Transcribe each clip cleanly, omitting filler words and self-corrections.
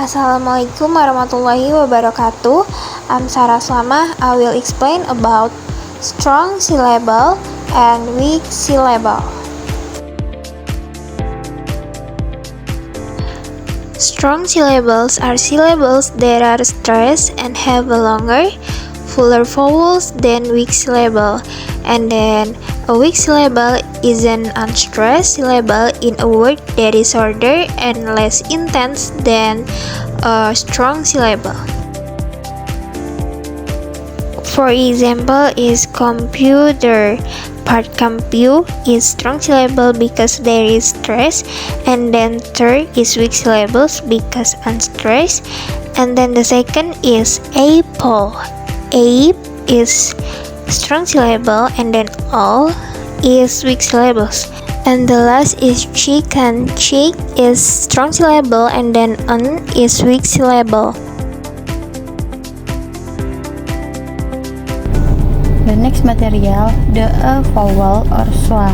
Assalamualaikum warahmatullahi wabarakatuh. I'm Sarah Slamah. I will explain about strong syllable and weak syllable. Strong syllables are syllables that are stressed and have a longer, fuller vowels than weak syllable. And then a weak syllable is an unstressed syllable in a word that is shorter and less intense than a strong syllable. For example, is computer. Part compu is strong syllable because there is stress, and then third is weak syllables because unstressed, and then the second is apple. Ape is strong syllable, and then all is weak syllables. And the last is chicken. Chick is strong syllable, and then an is weak syllable. The next material, the a vowel or schwa.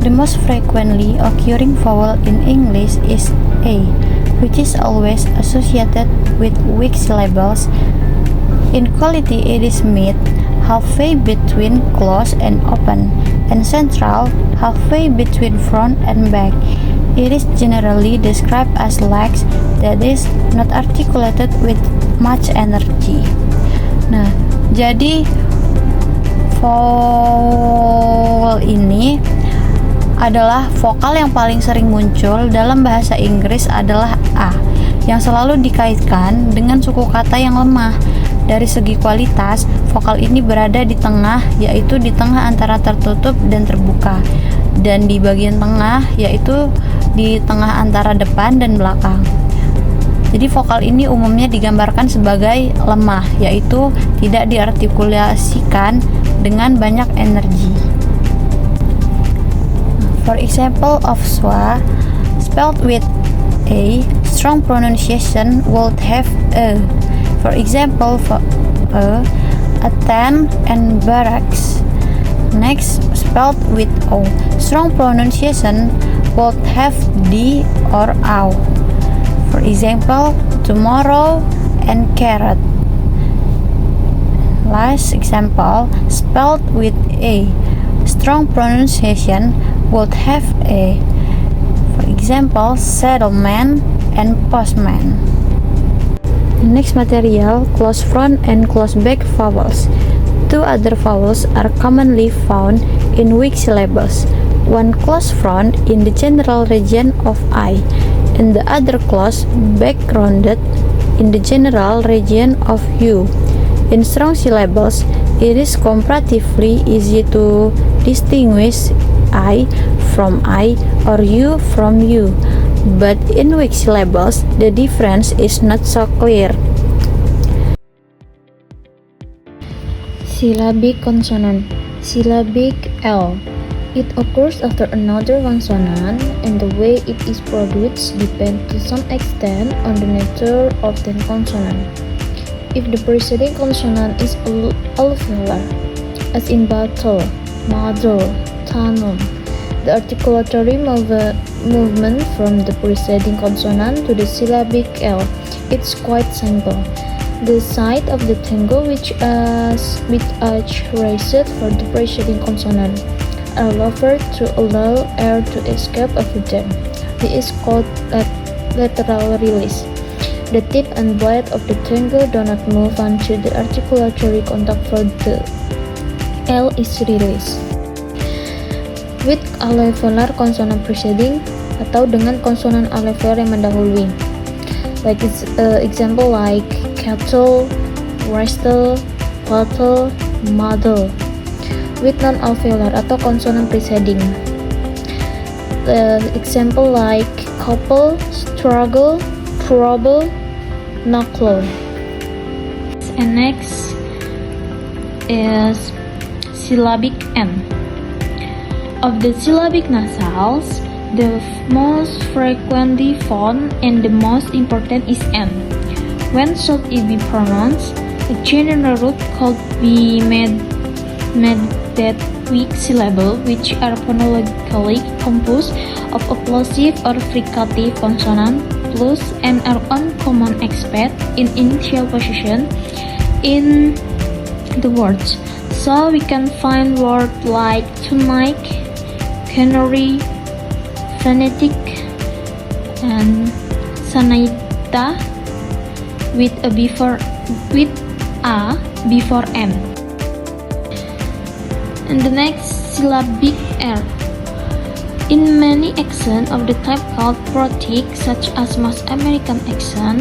The most frequently occurring vowel in English is a, which is always associated with weak syllables. In quality, it is mid, halfway between close and open, and central, halfway between front and back. It is generally described as legs that is not articulated with much energy. Nah, jadi vowel ini adalah vokal yang paling sering muncul dalam bahasa Inggris adalah A, yang selalu dikaitkan dengan suku kata yang lemah. Dari segi kualitas, vokal ini berada di tengah, yaitu di tengah antara tertutup dan terbuka, dan di bagian tengah, yaitu di tengah antara depan dan belakang. Jadi vokal ini umumnya digambarkan sebagai lemah, yaitu tidak diartikulasikan dengan banyak energi. For example of schwa, spelled with a, strong pronunciation would have a. For example, for a tent and barracks. Next, spelled with o, strong pronunciation would have d or ow. For example, tomorrow and carrot. Last example, spelled with a, strong pronunciation would have a. For example, settlement and postman. Next material, close front and close back vowels. Two other vowels are commonly found in weak syllables. One close front in the general region of I, and the other close back rounded in the general region of U. In strong syllables, it is comparatively easy to distinguish I from I or U from U, but in weak syllables, the difference is not so clear. Syllabic consonant. Syllabic L. It occurs after another consonant, and the way it is produced depends to some extent on the nature of the consonant. If the preceding consonant is alveolar, as in battle, mother, tunnel, the articulatory movement from the preceding consonant to the syllabic L, it's quite simple. The side of the tangle which raised for the preceding consonant are lowered to allow air to escape over them. This is called lateral release. The tip and blade of the tangle do not move until the articulatory contact for the L is released. With alveolar consonant preceding atau dengan konsonan alveolar yang mendahului. Like example like cattle, wrestle, battle, mother. With non-alveolar atau konsonan preceding. Example like couple, struggle, trouble, knuckle. And next is syllabic N. Of the syllabic nasals, The most frequently found and the most important is N. When should it be pronounced? A general rule could be made that weak syllables, which are phonologically composed of a plosive or fricative consonant, plus and are uncommon except in initial position in the words. So we can find words like tonight, canary, frenetic, and sanaita with a before M. And the next syllabic R. In many accents of the type called protic, such as most American accent,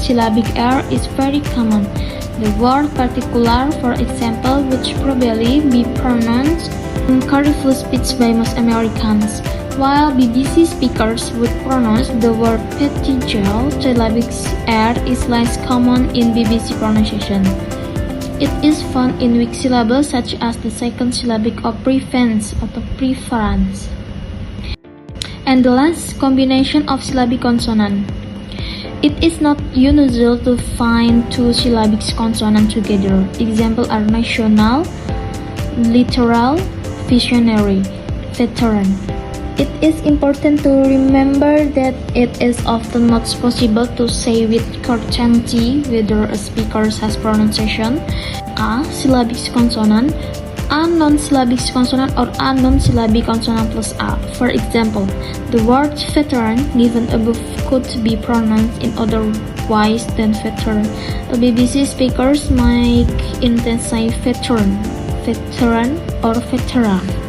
syllabic R is very common. The word particular, for example, would probably be pronounced in careful speech by most Americans, while BBC speakers would pronounce the word petiole. Syllabic R is less common in BBC pronunciation. It is found in weak syllables such as the second syllabic of preference atau preference. And the last, combination of syllabic consonant. It is not unusual to find two syllabic consonants together. Examples are national, literal, visionary, veteran. It is important to remember that it is often not possible to say with certainty whether a speaker has pronunciation a syllabic consonant, a non-syllabic consonant, or a non-syllabic consonant plus a. For example, the word veteran given above could be pronounced in other ways than veteran. A BBC speakers might instead say veteran, or veteran.